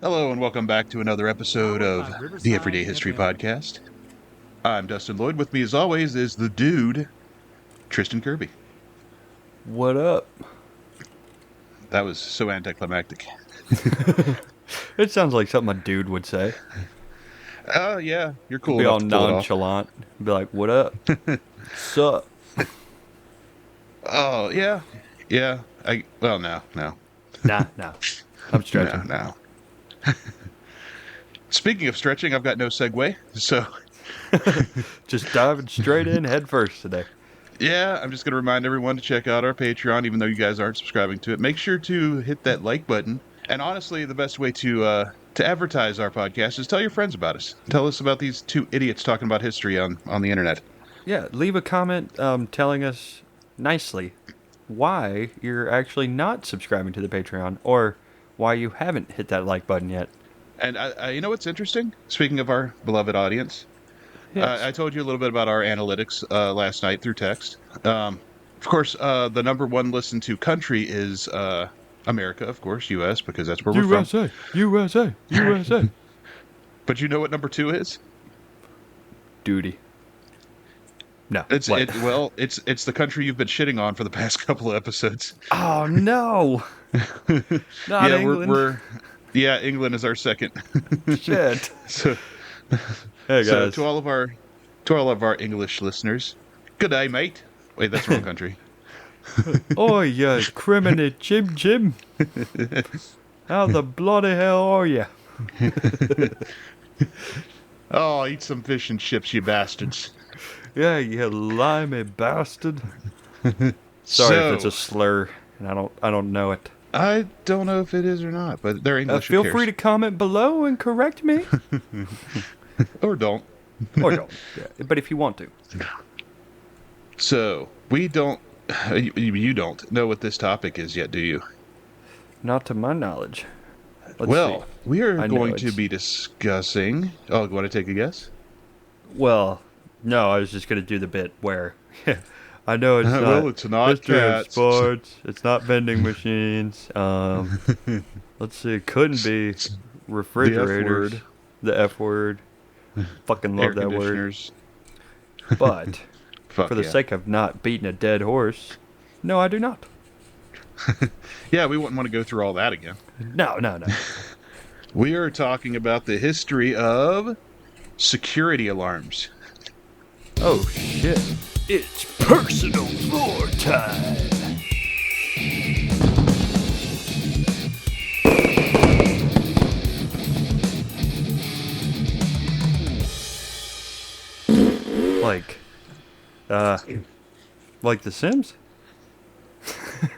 Hello and welcome back to another episode of the Everyday History Podcast. I'm Dustin Lloyd. With me as always is the dude, Tristan Kirby. What up? That was so anticlimactic. It sounds like something a dude would say. Yeah, you're cool Be enough all to pull it off. nonchalant. Be like, what up? Sup? Oh, yeah. Yeah. No. Nah. I'm No, stretching. no. Speaking of stretching, I've got no segue. So, Just diving straight in head first today. yeah, I'm just going to remind everyone to check out our Patreon, even though you guys aren't subscribing to it. Make sure to hit that like button. And honestly, the best way to advertise our podcast is tell your friends about us. Tell us about these two idiots talking about history on the internet. Yeah, leave a comment telling us nicely why you're actually not subscribing to the Patreon or why you haven't hit that like button yet. And you know what's interesting? Speaking of our beloved audience, Yes. I told you a little bit about our analytics last night through text. Of course, the number one listened to country is America, of course, U.S., because that's where we're from. USA. But you know what number two is? Duty. No. It's what? it's the country you've been shitting on for the past couple of episodes. Oh no! Not Yeah, England. England is our second. Shit. So, Hey so guys. to all of our English listeners, good day, mate. Wait, that's the wrong country. Oh, you criminy Jim. How the bloody hell are you? Oh, eat some fish and chips, you bastards. Yeah, you limey bastard. Sorry if it's a slur, and I don't know it. I don't know if it is or not, but they're English. Feel free to comment below and correct me. or don't. Or don't. Yeah, but if you want to. So we don't. You don't know what this topic is yet, do you? Not to my knowledge. Let's see. We are I know going to it's- be discussing. Oh, you want to take a guess? Well, no, I was just going to do the bit where... I know it's not Well, it's not history of cats. sports. It's not vending machines. Let's see. It couldn't be refrigerators. word. The F word. Fucking Air love that word. conditioners. But Fuck for the yeah. sake of not beating a dead horse, no, I do not. Yeah, we wouldn't want to go through all that again. No. We are talking about the history of security alarms. Oh shit! It's personal floor time. Like, like The Sims?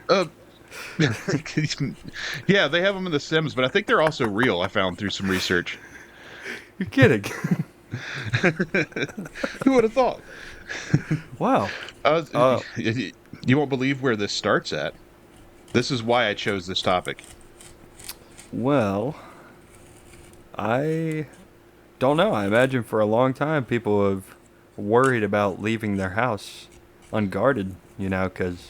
Uh, yeah, they have them in The Sims, but I think they're also real. I found through some research. You're kidding? Who would have thought? Wow. You won't believe where this starts at. This is why I chose this topic. Well, I don't know. I imagine for a long time people have worried about leaving their house unguarded, because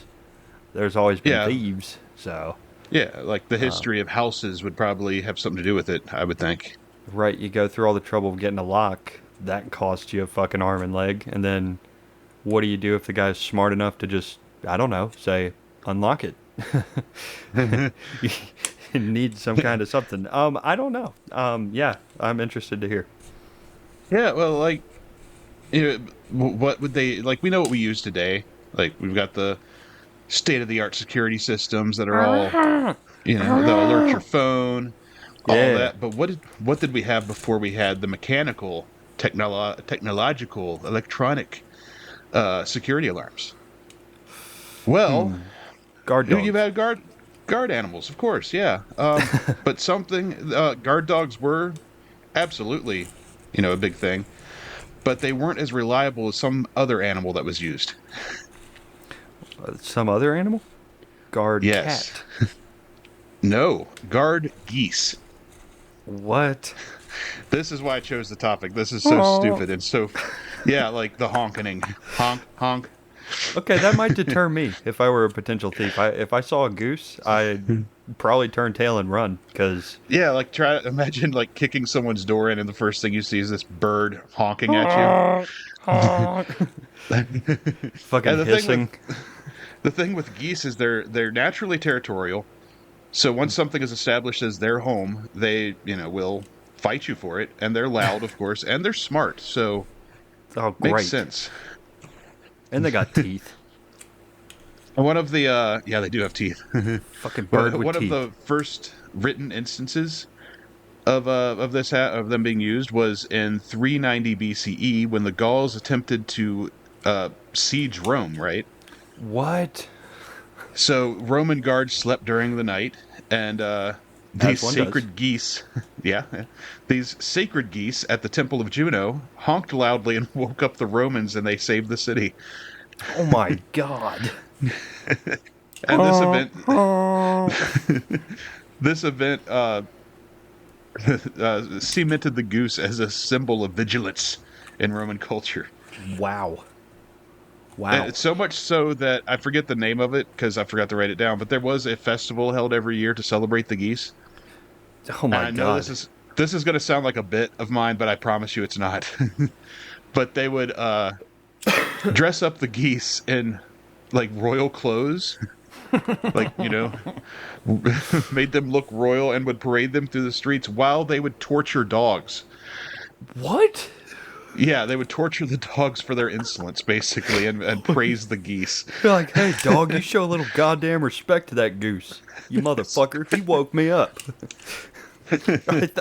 there's always been Yeah. thieves. So, Yeah, like the history of houses would probably have something to do with it, I would think. right, you go through all the trouble of getting a lock. That costs you a fucking arm and leg. And then what do you do if the guy's smart enough to just, I don't know, say, unlock it? You need some kind of something. I don't know. Yeah, I'm interested to hear. Yeah, well, like, what would they, like, we know what we use today. Like, we've got the state-of-the-art security systems that are all, they'll alert your phone, all Yeah. that. But what did we have before we had the mechanical, technological, electronic security alarms? Well, Guard dogs. you've had guard animals, of course, yeah. But guard dogs were absolutely, a big thing. But they weren't as reliable as some other animal that was used. Some other animal? Guard Yes. cat. No, guard geese. What? This is why I chose the topic. This is so Aw. stupid and so, yeah, like the honking, honk, honk. Okay, that might deter me if I were a potential thief. If I saw a goose, I'd probably turn tail and run because Yeah, like try to imagine like kicking someone's door in, and the first thing you see is this bird honking at you. honk, honk, And fucking hissing. the thing with geese is they're naturally territorial. So once something is established as their home, they will fight you for it, and they're loud, of course, and they're smart. So Oh, makes great! sense. And they got teeth. And one of the yeah, they do have teeth. Fucking bird with One of teeth. the first written instances of of them being used was in 390 BCE when the Gauls attempted to siege Rome, right? What? So Roman guards slept during the night, and these As one does. sacred geese, yeah, these sacred geese at the Temple of Juno honked loudly and woke up the Romans, and they saved the city. Oh my god. And Honk, honk. this event cemented the goose as a symbol of vigilance in Roman culture. Wow. And Wow. it's so much so that I forget the name of it because I forgot to write it down. But there was a festival held every year to celebrate the geese. Oh And my I know god. this is going to sound like a bit of mine, but I promise you it's not. But they would dress up the geese in like royal clothes, like made them look royal, and would parade them through the streets while they would torture dogs. What? Yeah, they would torture the dogs for their insolence, basically, and praise the geese. You're like, hey, dog, you show a little goddamn respect to that goose. You motherfucker. He woke me up.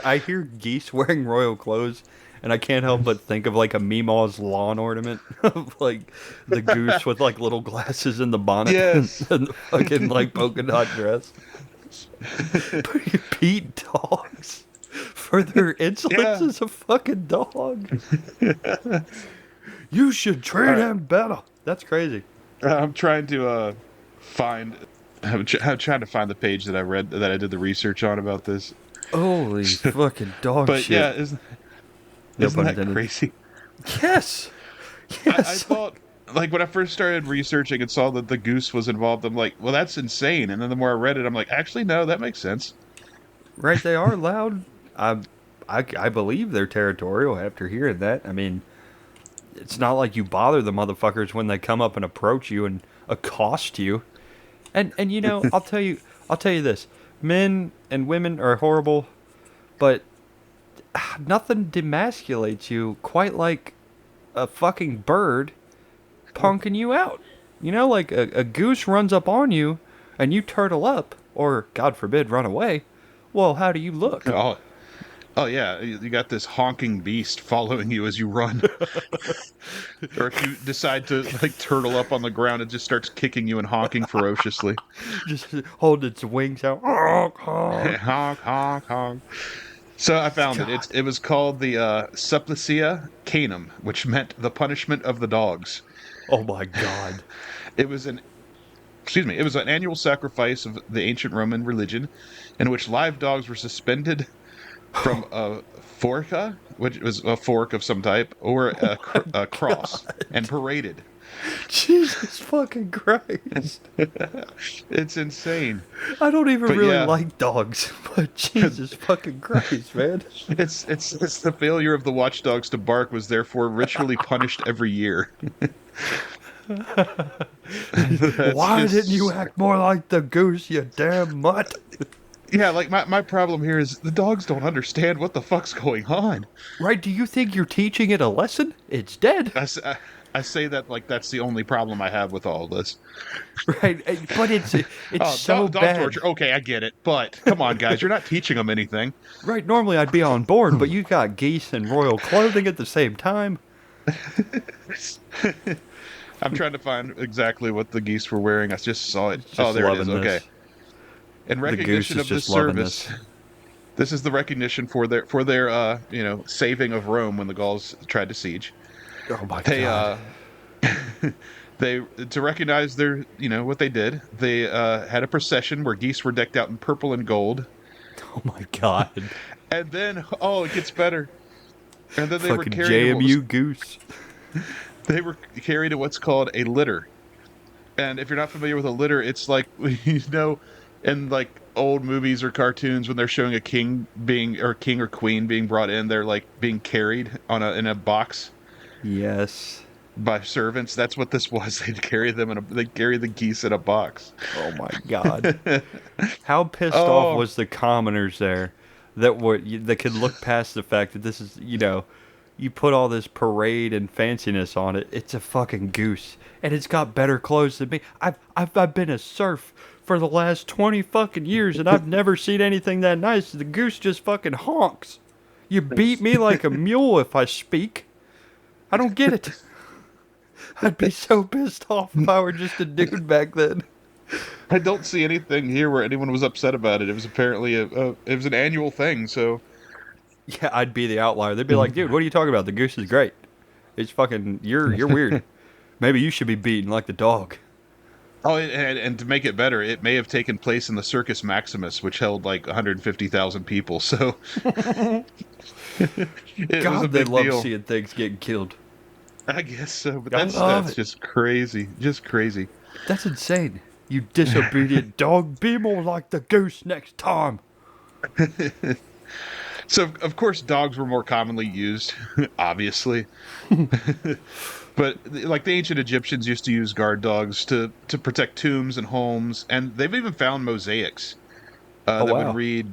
I hear geese wearing royal clothes, and I can't help but think of like a Meemaw's lawn ornament of like the goose with like little glasses in the bonnet Yes. and the fucking like polka dot dress. But you beat dogs for their insolence Yeah. as a fucking dog. You should treat him better. That's crazy. I'm trying to find. I'm trying to find the page that I read that I did the research on about this. Holy fucking dog But shit. yeah, No isn't pun that intended. crazy? Yes. I Yes. thought, like, when I first started researching and saw that the goose was involved, I'm like, well, that's insane. And then the more I read it, I'm like, actually, no, that makes sense. Right, they are loud. I believe they're territorial after hearing that. I mean, it's not like you bother the motherfuckers when they come up and approach you and accost you. And I'll tell you this. Men and women are horrible, but nothing demasculates you quite like a fucking bird punking you out. Like a goose runs up on you and you turtle up, or God forbid, run away. Well, how do you look? Oh, oh yeah, you got this honking beast following you as you run. Or if you decide to like turtle up on the ground, it just starts kicking you and honking ferociously. Just hold its wings out. Honk, honk. Honk, honk, honk. So I found it. God. It was called the Supplicia Canum, which meant the punishment of the dogs. Oh my God. It was an it was an annual sacrifice of the ancient Roman religion, in which live dogs were suspended from a forca, which was a fork of some type, or a cross, and paraded. Jesus fucking Christ. It's insane. I don't even But really yeah. like dogs, but Jesus fucking Christ, man. It's the failure of the watchdogs to bark was therefore ritually punished every year. That's Why just- didn't you act more like the goose, you damn mutt? Yeah, like my problem here is the dogs don't understand what the fuck's going on. Right, do you think you're teaching it a lesson? It's dead. I say that like that's the only problem I have with all of this. Right, but it's Oh, so dog bad. torture. Okay, I get it, but come on, guys, you're not teaching them anything. Right, normally I'd be on board, but you got geese in royal clothing at the same time. I'm trying to find exactly what the geese were wearing. I just saw it. Just Oh, there it is. loving this. Okay. In The goose recognition is of this just loving service, this. this is the recognition for their saving of Rome when the Gauls tried to siege. Oh my They God. they to recognize their what they did. They had a procession where geese were decked out in purple and gold, Oh my God. and then it gets better. And then they were Fucking carried. JMU goose. They were carried in what's called a litter, And if you're not familiar with a litter, it's like in like old movies or cartoons when they're showing a king or queen being brought in, they're like being carried in a box Yes. by servants. That's what this was. They'd carry the geese in a box. Oh my God. How pissed off Oh, was the commoners there that could look past the fact that this is, you put all this parade and fanciness on it. It's a fucking goose, and it's got better clothes than me. I've been a serf for the last 20 fucking years, and I've never seen anything that nice. The goose just fucking honks. You beat me like a mule if I speak. I don't get it. I'd be so pissed off if I were just a dude back then. I don't see anything here where anyone was upset about it. It was apparently it was an annual thing. So Yeah, I'd be the outlier. They'd be like, "Dude, what are you talking about? The goose is great. It's fucking you're weird. Maybe you should be beaten like the dog." oh, and to make it better, it may have taken place in the Circus Maximus, which held like 150,000 people. So it was a God, they big love deal. seeing things getting killed. I guess so, but I love that's it. just crazy, just crazy. That's insane. You disobedient dog. Be more like the goose next time. So of course dogs were more commonly used, obviously. But like the ancient Egyptians used to use guard dogs to protect tombs and homes, and they've even found mosaics Oh that would wow.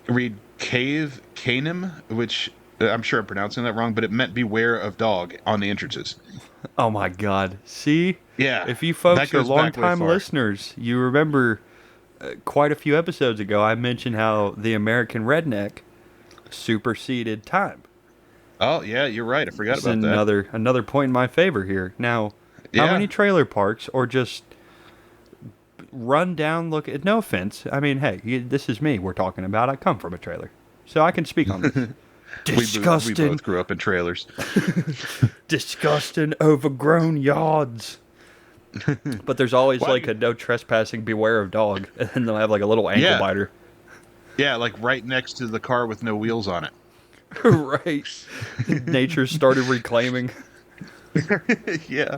read cave canem, which I'm sure I'm pronouncing that wrong, but it meant beware of dog on the entrances. Oh my God. See, Yeah, if you that folks are goes back way longtime far. listeners, you remember quite a few episodes ago I mentioned how the American redneck superseded time. Oh yeah, you're right. I forgot It's about that. another point in my favor here. Now, how Yeah, many trailer parks or just run down look at no offense. I mean, hey, this is me we're talking about. I come from a trailer. So I can speak on this. we Disgusting, both grew up in trailers. disgusting, overgrown yards. But there's always Why like do a no trespassing, beware of dog, and then they'll have like a little ankle Yeah, biter. yeah, like right next to the car with no wheels on it. Right. Nature started reclaiming. Yeah.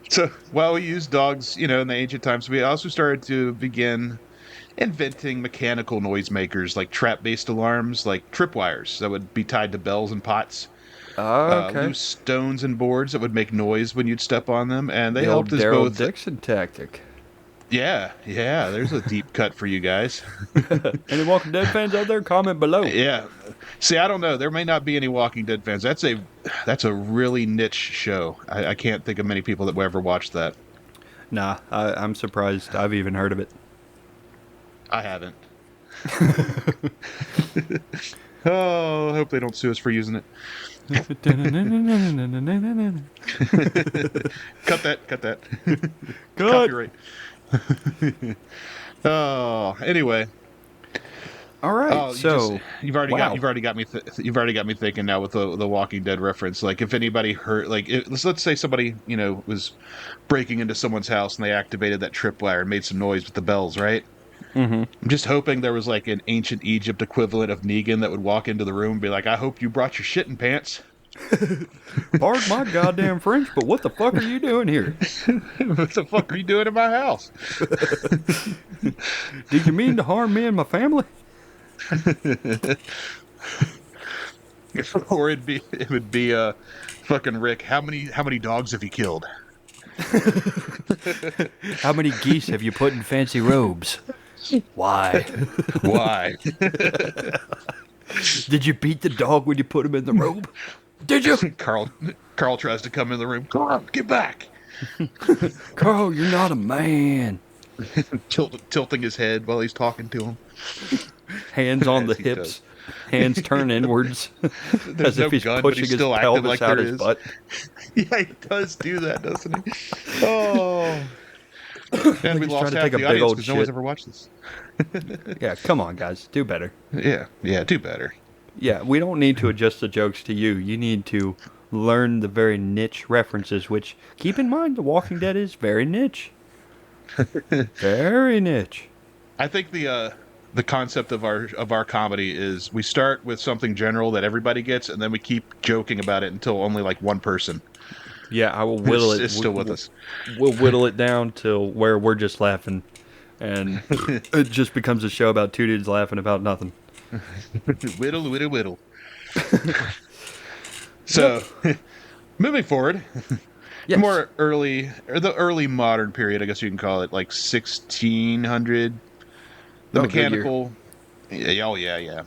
So while we used dogs, in the ancient times, we also started to begin inventing mechanical noisemakers like trap-based alarms, like tripwires that would be tied to bells and pots, Okay. loose stones and boards that would make noise when you'd step on them, and they The old helped us Daryl both. Dixon tactic. Yeah, yeah. There's a deep cut for you guys. Any Walking Dead fans out there? Comment below. Yeah. See, I don't know. There may not be any Walking Dead fans. That's a really niche show. I can't think of many people that will ever watch that. Nah, I'm surprised I've even heard of it. I haven't. Oh, I hope they don't sue us for using it. Cut that. Cut that. Good. Copyright. Oh, anyway. All right. Oh, So, you've already wow. got me thinking now with the Walking Dead reference. Like if anybody heard, like let's say somebody was breaking into someone's house and they activated that tripwire and made some noise with the bells, right? Mm-hmm. I'm just hoping there was like an ancient Egypt equivalent of Negan that would walk into the room and be like, "I hope you brought your shitting pants." Pardon my goddamn French, but what the fuck are you doing here? What the fuck are you doing in my house? Did you mean to harm me and my family? Or it would be fucking Rick. How many dogs have you killed? How many geese have you put in fancy robes? Why? Why? Did you beat the dog when you put him in the robe? Did you? Carl tries to come in the room. Carl, get back! Carl, you're not a man. Tilting his head while he's talking to him. Hands on the As he hips, hands turned inwards, There's as if no he's gun, but pushing he's his still acting pelvis like out there his is. butt. Yeah, he does do that, doesn't he? Oh. And we He's lost trying to half take a the big audience old because no one's shit. ever watched this. Yeah, come on, guys, do better. Yeah, do better. Yeah, we don't need to adjust the jokes to you. You need to learn the very niche references, which, keep in mind, The Walking Dead is very niche. Very niche. I think the concept of our comedy is we start with something general that everybody gets, and then we keep joking about it until only like one person Yeah, I will whittle it. Is still with us. We'll whittle it down to where we're just laughing, and it just becomes a show about two dudes laughing about nothing. Whittle, whittle, whittle. So, moving forward, Yes. more early, or the early modern period, I guess you can call it, like 1600. The Oh, good year. mechanical, yeah.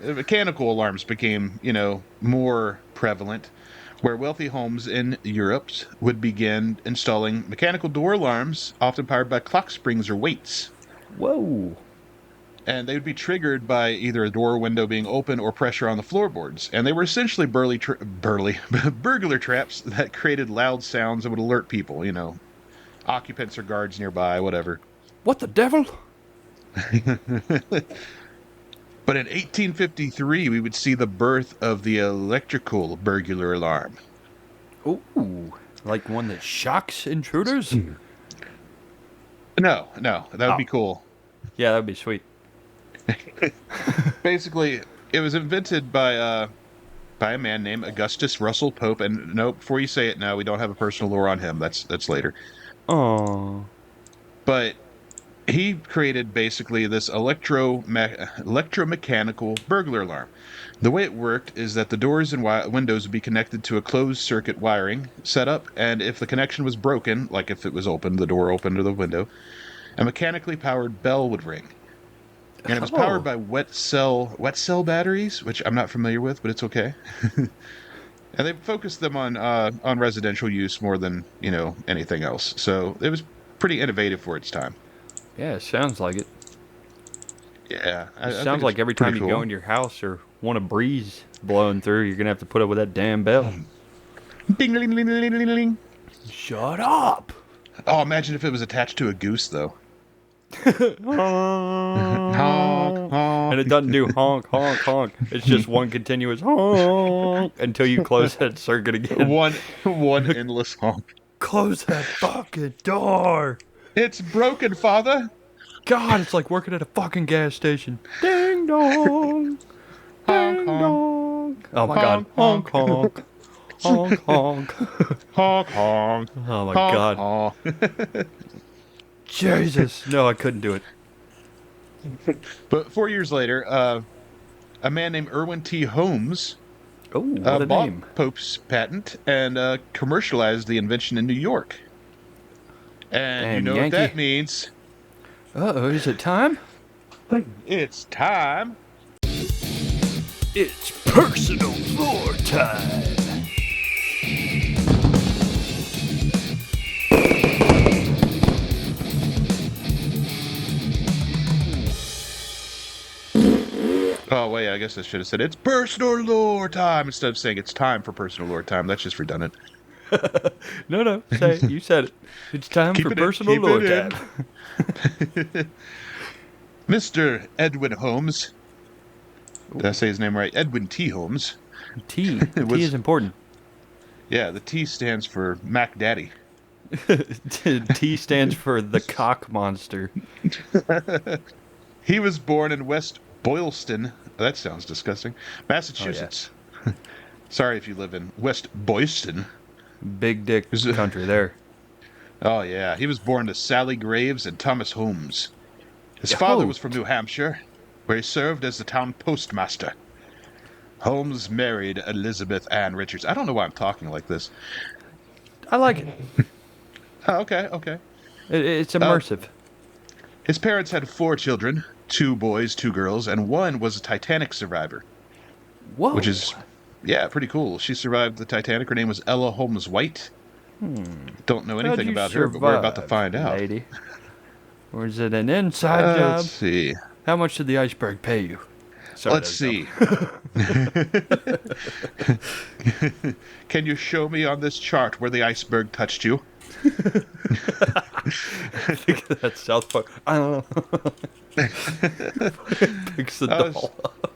Mechanical alarms became, more prevalent, where wealthy homes in Europe would begin installing mechanical door alarms, often powered by clock springs or weights. Whoa. And they would be triggered by either a door or window being open or pressure on the floorboards. And they were essentially burglar traps that created loud sounds that would alert people, occupants or guards nearby, whatever. What the devil? But in 1853, we would see the birth of the electrical burglar alarm. Ooh, like one that shocks intruders? No, that would be cool. Yeah, that'd be sweet. Basically, it was invented by a man named Augustus Russell Pope. And no, before you say it, no, we don't have a personal lore on him. That's later. Oh. But he created basically this electromechanical burglar alarm. The way it worked is that the doors and windows would be connected to a closed circuit wiring setup, and if the connection was broken, like if it was open, the door opened or the window, a mechanically powered bell would ring. And it was powered by wet cell batteries, which I'm not familiar with, but it's okay. And they focused them on residential use more than anything else. So it was pretty innovative for its time. Yeah, it sounds like it. Yeah, It sounds like every time you go in your house or want a breeze blowing through, you're gonna have to put up with that damn bell. Ding, ding, ding, ding, ding, ding. Shut up! Oh, imagine if it was attached to a goose, though. Honk, honk. And it doesn't do honk, honk, honk. It's just one continuous honk until you close that circuit again. One endless honk. Close that fucking door! It's broken, Father. God, it's like working at a fucking gas station. Ding dong! Ding dong! Oh my god. Honk, honk. Honk, honk. Honk, honk. Oh my Honk, god. honk. Jesus. No, I couldn't do it. But 4 years later, a man named Irwin T. Holmes Oh, what a bought name. Pope's patent and commercialized the invention in New York. And you know Yankee. what that means. Uh-oh, is it time? It's time. It's personal lore time. Oh, wait, I guess I should have said it's personal lore time instead of saying it's time for personal lore time. That's just redundant. No, say it. You said it. It's time for personal lore time. Mr. Edwin Holmes. Did I say his name right? Edwin T. Holmes. T. T is important. Yeah, the T stands for Mac Daddy. T stands for the cock monster. He was born in West Boylston. That sounds disgusting. Massachusetts. Oh, yeah. Sorry if you live in West Boylston. Big dick country there. Oh, yeah. He was born to Sally Graves and Thomas Holmes. His father was from New Hampshire, where he served as the town postmaster. Holmes married Elizabeth Ann Richards. I don't know why I'm talking like this. I like it. Oh, okay. It's immersive. His parents had 4 children, 2 boys, 2 girls, and one was a Titanic survivor. Whoa. Which is, pretty cool. She survived the Titanic. Her name was Ella Holmes White. Don't know anything about her, but we're about to find out. Lady? Or is it an inside job? Let's see. How much did the iceberg pay you? Let's see. Can you show me on this chart where the iceberg touched you? I think that's South Park. I don't know. Picks the doll up.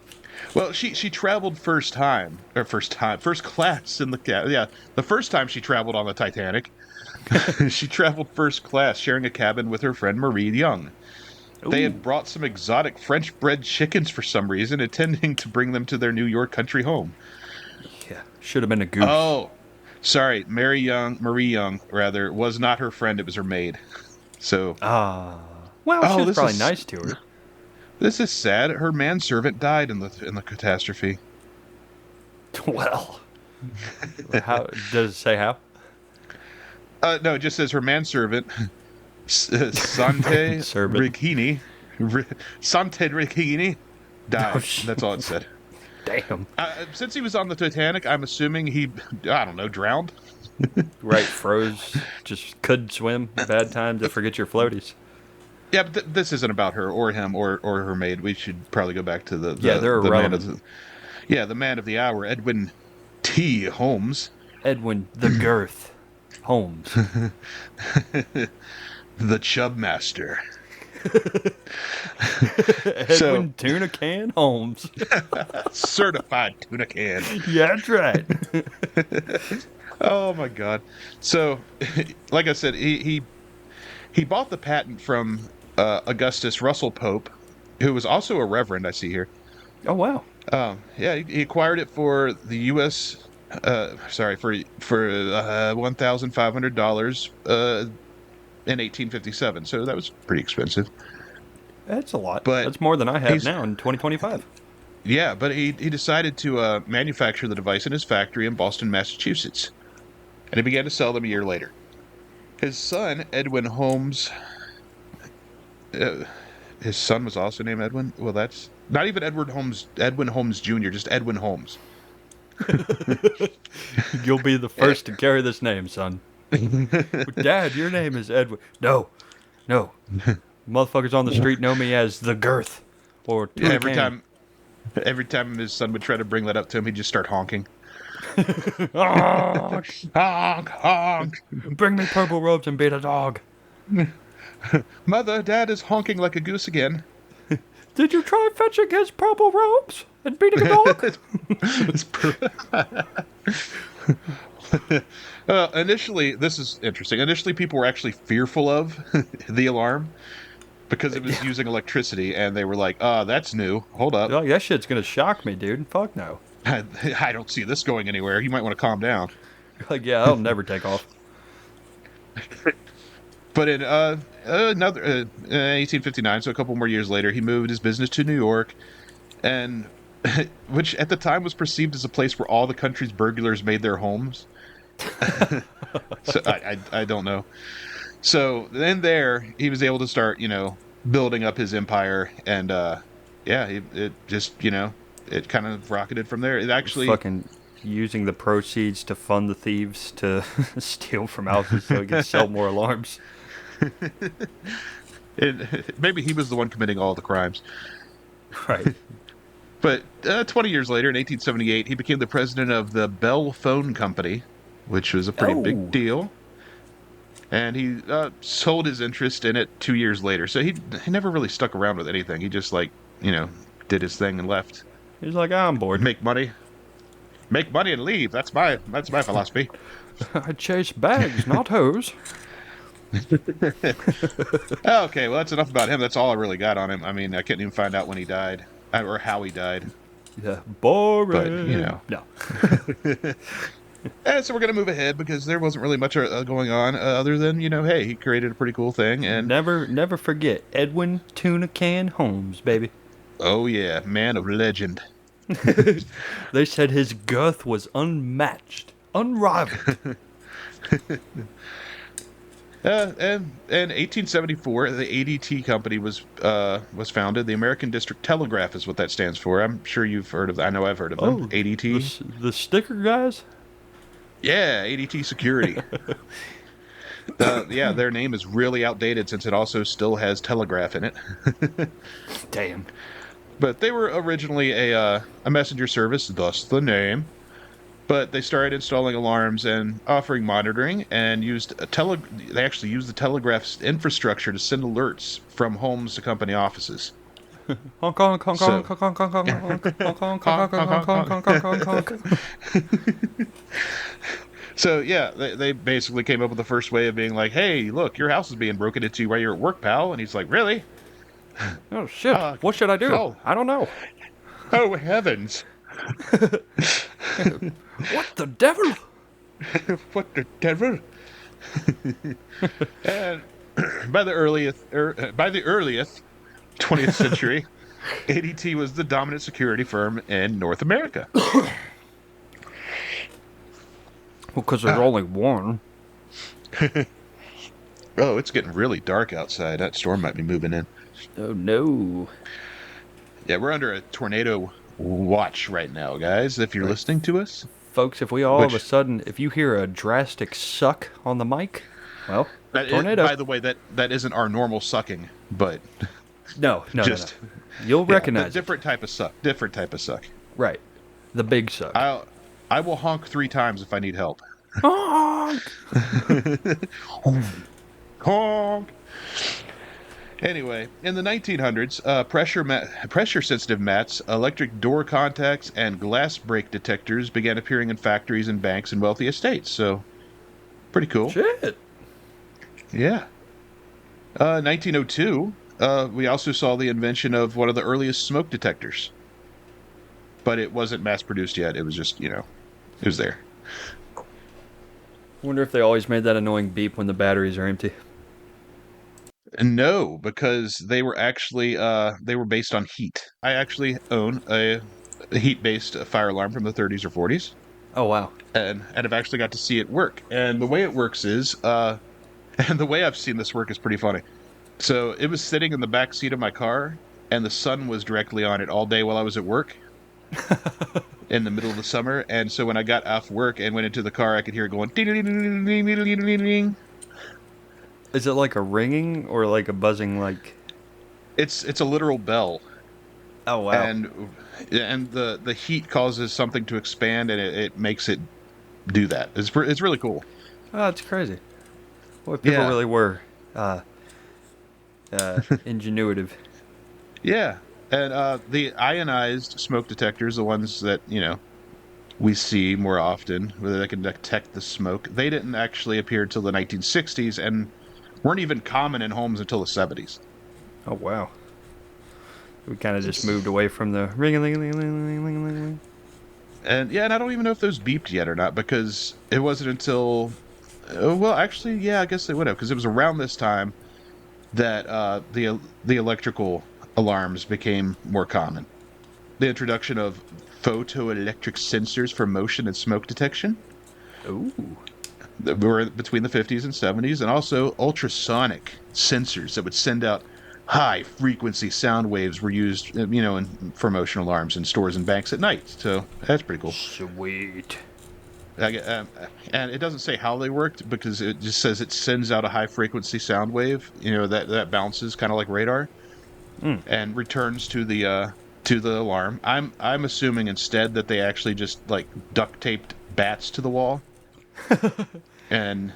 Well, she traveled first class in the first time she traveled on the Titanic. She traveled first class, sharing a cabin with her friend Marie Young. They had brought some exotic French-bred chickens for some reason, intending to bring them to their New York country home. Yeah, should have been a goose. Oh, sorry, Marie Young, rather, was not her friend. It was her maid. So, Well, she oh, was probably nice to her. this is sad. Her manservant died in the catastrophe. Well, how does it say how? No, it just says her manservant, Sante Servant. Ricchini, Sante Ricchini, died. Oh, shit. That's all it said. Damn. Since he was on the Titanic, I'm assuming he, I don't know, drowned. Right, froze. Just couldn't swim. Bad time to forget your floaties. Yeah, but this isn't about her or him or her maid. We should probably go back to the they're the man irrelevant. of the man of the hour, Edwin T. Holmes, Edwin the Girth Holmes. the Chub Master. Edwin Tuna Can Holmes. Certified tuna can. Yeah, that's right. Oh my God! So, like I said, he bought the patent from Augustus Russell Pope, who was also a reverend. I see here. Oh, wow. Yeah, he acquired it for the U.S. Sorry, for $1,500 in 1857. So that was pretty expensive. That's a lot. But that's more than I have he's- now in 2025. Yeah, but he decided to manufacture the device in his factory in Boston, Massachusetts, and he began to sell them a year later. His son, Edwin Holmes. His son was also named Edwin. Well, that's not even Edward Holmes. Edwin Holmes Jr. Just Edwin Holmes. You'll be the first to carry this name, son. Dad, your name is Edwin. No. Motherfuckers on the street know me as the Girth. Or Yeah, Tuna Can. every time his son would try to bring that up to him, he'd just start honking. Oh, Honk, honk. bring me purple robes and beat a dog. Mother, Dad is honking like a goose again. Did you try fetching his purple robes and beating a dog? Initially, this is interesting. Initially, people were actually fearful of the alarm because it was using electricity, and they were like, that's new. Hold up. Like, that shit's gonna shock me, dude. Fuck no. I don't see this going anywhere. You might want to calm down. Like, yeah, I'll never take off. But in 1859, so a couple more years later, he moved his business to New York, and which at the time was perceived as a place where all the country's burglars made their homes. So I don't know. So then there, he was able to start, building up his empire, and it just, it kind of rocketed from there. It actually Fucking using the proceeds to fund the thieves to steal from houses so he can sell more alarms. maybe he was the one committing all the crimes. Right. But 20 years later, in 1878, he became the president of the Bell Phone Company, which was a pretty Oh. big deal. And he sold his interest in it 2 years later. So he never really stuck around with anything. He just did his thing and left. He's like, I'm bored. Make money and leave. That's my philosophy. I chase bags, not hoes. Okay, well that's enough about him. That's all I really got on him. I mean, I couldn't even find out when he died or how he died. Yeah, boring. But, No. So we're gonna move ahead because there wasn't really much going on other than hey, he created a pretty cool thing, and Never forget Edwin Tuna Can Holmes, baby. oh yeah, man of legend. They said his girth was unmatched, unrivaled. And in 1874, the ADT company was founded. The American District Telegraph is what that stands for. I'm sure you've heard of. I know I've heard of them. ADT. The sticker guys? Yeah, ADT Security. Yeah, their name is really outdated since it also still has telegraph in it. Damn. But they were originally a messenger service, thus the name. But they started installing alarms and offering monitoring, and they actually used the telegraph's infrastructure to send alerts from homes to company offices. Hong Kong, Hong Kong, Hong Kong, Hong Kong, Hong Kong, Hong Kong, Hong Kong, Hong Kong, Hong Kong, Hong Kong. So yeah, they basically came up with the first way of being like, "Hey, look, your house is being broken into while you're at work, pal." And he's like, "Really? Oh shit! What should I do? oh. I don't know. Oh heavens!" What the devil? What the devil? And by the earliest 20th century, ADT was the dominant security firm in North America. Well, because there's only one. Oh, it's getting really dark outside. That storm might be moving in. Oh, no. Yeah, we're under a tornado watch right now, guys, if you're Right. listening to us. Folks, if we all of a Which, sudden, if you hear a drastic suck on the mic, well, tornado. by the way, that isn't our normal sucking, but No. just You'll yeah, recognize it. different type of suck. Different type of suck. Right. The big suck. I will honk 3 times if I need help. Honk! Honk. Anyway, in the 1900s, pressure-sensitive mats, electric door contacts, and glass break detectors began appearing in factories and banks and wealthy estates. So, pretty cool. Shit. Yeah. 1902, we also saw the invention of one of the earliest smoke detectors. But it wasn't mass-produced yet. It was just, it was there. Wonder if they always made that annoying beep when the batteries are empty. No, because they were actually they were based on heat. I actually own a heat-based fire alarm from the 30s or 40s, Oh, wow. and I've actually got to see it work. And the way it works is, and the way I've seen this work is pretty funny. So it was sitting in the back seat of my car, and the sun was directly on it all day while I was at work in the middle of the summer. And so when I got off work and went into the car, I could hear it going ding ding ding ding ding ding ding ding. Is it like a ringing or like a buzzing like... It's a literal bell. Oh, wow. And the heat causes something to expand, and it makes it do that. It's really cool. Oh, it's crazy. Boy, people Yeah. really were ingenuitive. Yeah, and the ionized smoke detectors, the ones that we see more often, where they can detect the smoke, they didn't actually appear until the 1960s, and weren't even common in homes until the 70s. Oh, wow. We kind of just moved away from the ring-a-ling-a-ling-a-ling-a-ling-a-ling. And yeah, and I don't even know if those beeped yet or not, because it wasn't until well, actually, yeah, I guess they would have, because it was around this time that the electrical alarms became more common. The introduction of photoelectric sensors for motion and smoke detection Ooh. were between the 50s and 70s, and also ultrasonic sensors that would send out high frequency sound waves were used, for motion alarms in stores and banks at night. So that's pretty cool. Sweet. And it doesn't say how they worked, because it just says it sends out a high frequency sound wave, that bounces kind of like radar, and returns to the alarm. I'm assuming instead that they actually just like duct taped bats to the wall, and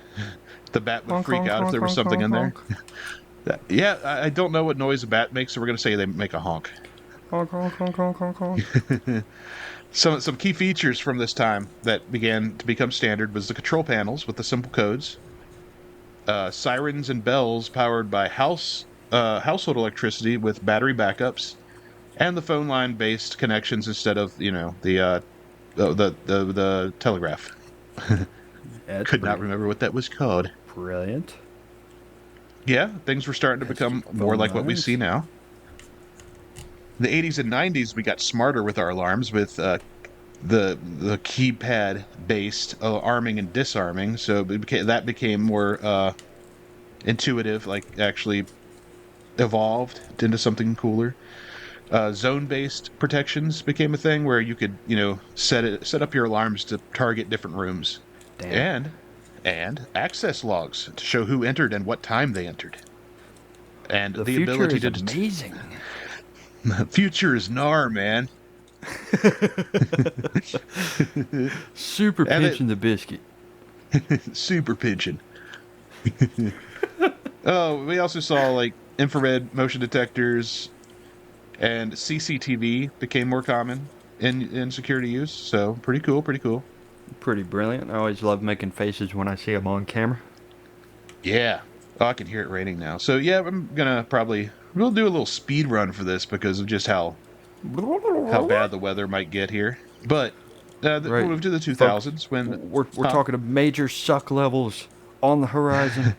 the bat would freak out if there was something in there. Yeah, I don't know what noise a bat makes, so we're gonna say they make a honk. Honk, honk, honk, honk, honk, honk. Some key features from this time that began to become standard was the control panels with the simple codes, sirens and bells powered by household electricity with battery backups, and the phone line based connections instead of the telegraph. That's Could not remember what that was called. brilliant. Yeah, things were starting to become more like what we see now. The 80s and 90s, we got smarter with our alarms with the keypad-based arming and disarming. So that became more intuitive, like actually evolved into something cooler. Zone-based protections became a thing where you could, set up your alarms to target different rooms. Damn. And access logs to show who entered and what time they entered. And The the future ability is to amazing. The future is gnar, man. Super And pinching the biscuit. Super pigeon. Oh, we also saw like infrared motion detectors, and CCTV became more common in security use. So pretty cool, pretty cool. Pretty brilliant. I always love making faces when I see them on camera. Yeah. Oh, I can hear it raining now. So yeah, we'll do a little speed run for this because of just how bad the weather might get here. But we'll Right. move to the Folks, 2000s when, we're huh? talking of major suck levels on the horizon.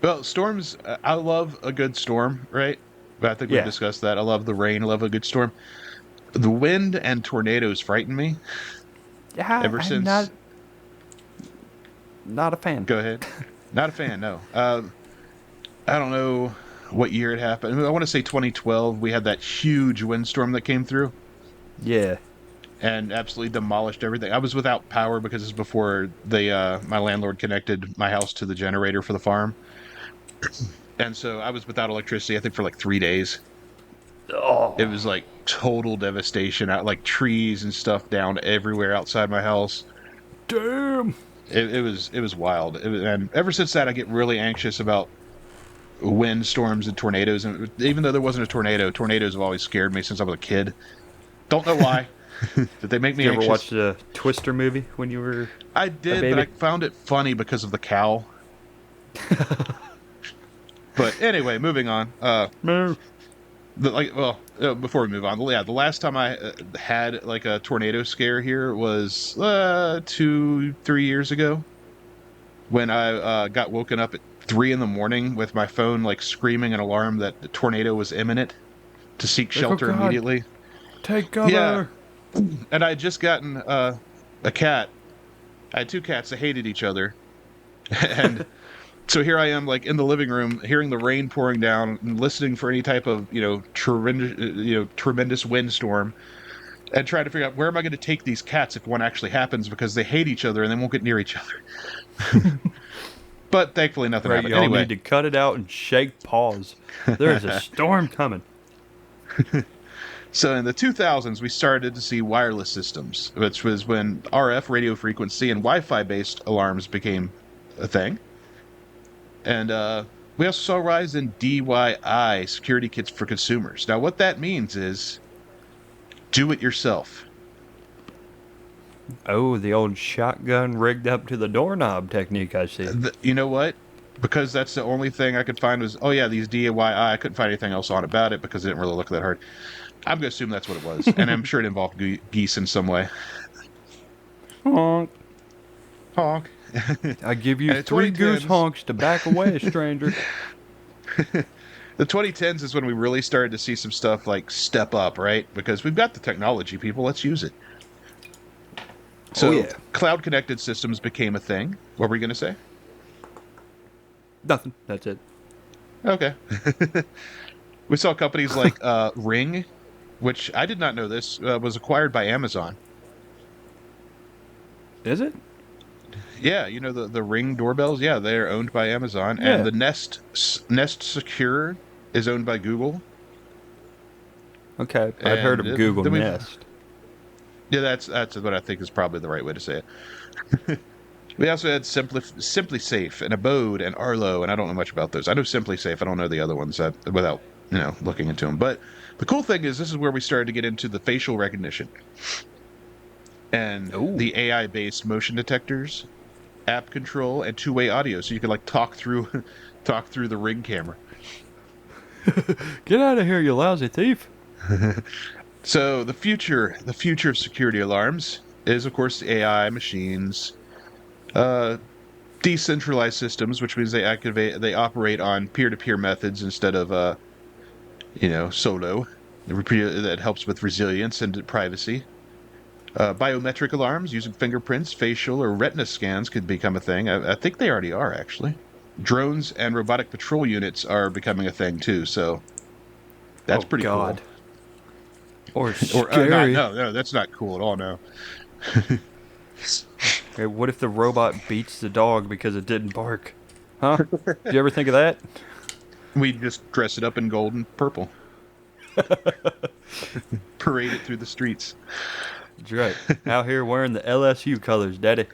Well, storms. I love a good storm, right? But I think we've Yeah. discussed that. I love the rain. I love a good storm. The wind and tornadoes frighten me. Yeah, Ever I'm since, not a fan. go ahead. Not a fan. No. I don't know what year it happened. I, mean, I want to say 2012. We had that huge windstorm that came through Yeah. and absolutely demolished everything. I was without power because this is before they my landlord connected my house to the generator for the farm. And so I was without electricity, I think, for like 3 days. It Oh, was like total devastation out, like trees and stuff down everywhere outside my house. damn. It was wild. And ever since that, I get really anxious about wind storms and tornadoes. And even though there wasn't a tornado, tornadoes have always scared me since I was a kid. Don't know why. Did they make Did me you ever anxious? watch the Twister movie when you were I a did, but I baby? found it funny because of the cow. But anyway, moving on. No. Before we move on, yeah, the last time I had like a tornado scare here was 2, 3 years ago when I got woken up at 3 in the morning with my phone like screaming an alarm that the tornado was imminent to seek Like, oh shelter God, immediately. take Yeah, cover. and I had just gotten a cat. I had two cats that hated each other, and so here I am, like in the living room, hearing the rain pouring down, and listening for any type of tremendous windstorm, and trying to figure out where am I going to take these cats if one actually happens because they hate each other and they won't get near each other. But thankfully, nothing Right, happened. y'all Anyway, need to cut it out and shake paws. There is a storm coming. so in the 2000s, we started to see wireless systems, which was when RF radio frequency and Wi-Fi based alarms became a thing. And we also saw a rise in DIY security kits for consumers. Now, what that means is do it yourself. Oh, the old shotgun rigged up to the doorknob technique, I see. You know what? Because that's the only thing I could find was, oh yeah, these DIY. I couldn't find anything else on about it because it didn't really look that hard. I'm going to assume that's what it was. And I'm sure it involved geese in some way. Honk. Honk. I give And you in 3 goose 2010s, honks to back away, stranger. the 2010s is when we really started to see some stuff like step up, right? Because we've got the technology, people. Let's use it. Oh, So yeah. cloud connected systems became a thing. What were you going to say? Nothing. That's it. Okay. We saw companies like Ring, which I did not know this, was acquired by Amazon. Is it? Yeah, you know the Ring doorbells. Yeah, they're owned by Amazon, and Yeah. the Nest Secure is owned by Google. Okay. I'd heard And of Google then we've Nest. yeah, that's what I think is probably the right way to say it. We also had Simply Safe and Abode and Arlo, and I don't know much about those. I know Simply Safe. I don't know the other ones without looking into them. But the cool thing is, this is where we started to get into the facial recognition and Oh. the AI-based motion detectors, app control, and two-way audio, so you could like talk through talk through the Ring camera. Get out of here, you lousy thief. So the future of security alarms is, of course, AI machines, uh, decentralized systems, which means they operate on peer-to-peer methods instead of solo. That helps with resilience and privacy. Biometric alarms using fingerprints, facial, or retina scans could become a thing. I think they already are, actually. Drones and robotic patrol units are becoming a thing too, so that's Oh, pretty God. Or cool. Or not, scary. no, that's not cool at all. No. Okay, what if the robot beats the dog because it didn't bark? Huh? Did you ever think of that? We just dress it up in gold and purple. Parade it through the streets. That's right. Out here wearing the LSU colors, daddy.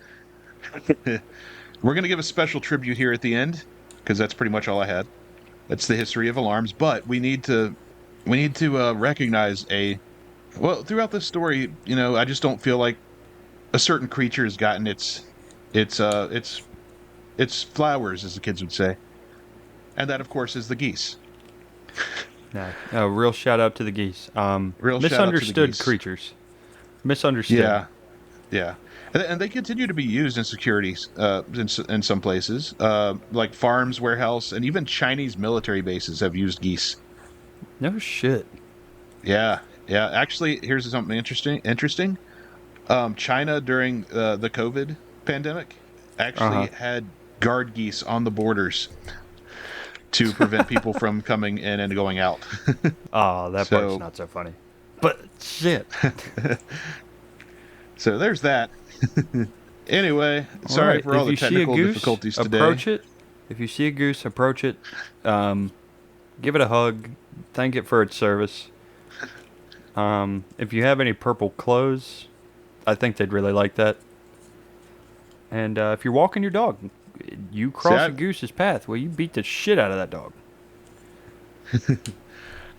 We're going to give a special tribute here at the end because that's pretty much all I had. That's the history of alarms, but we need to recognize throughout this story, I just don't feel like a certain creature has gotten its flowers, as the kids would say. And that, of course, is the geese. No. A real shout out to the geese. Real shout out to the Misunderstood geese. creatures. Misunderstood. Yeah, yeah, and they continue to be used in securities in some places, like farms, warehouse, and even Chinese military bases have used geese. No shit. Yeah, yeah. Actually, here's something interesting. China during the COVID pandemic Uh huh. actually had guard geese on the borders to prevent people from coming in and going out. Oh, that part's So, not so funny. But shit. so there's that. Anyway, All sorry right. for all If the you see a technical goose, difficulties today. approach it. If you see a goose, approach it. Um, give it a hug. Thank it for its service. If you have any purple clothes, I think they'd really like that. And if you're walking your dog, you See, cross a goose's path. Well, you beat the shit out of that dog.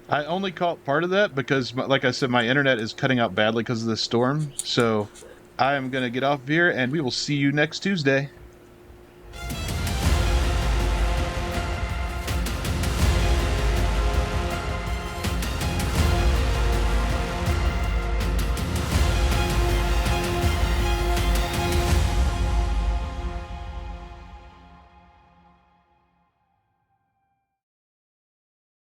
I only caught part of that because, like I said, my internet is cutting out badly because of the storm. So I am going to get off here, and we will see you next Tuesday.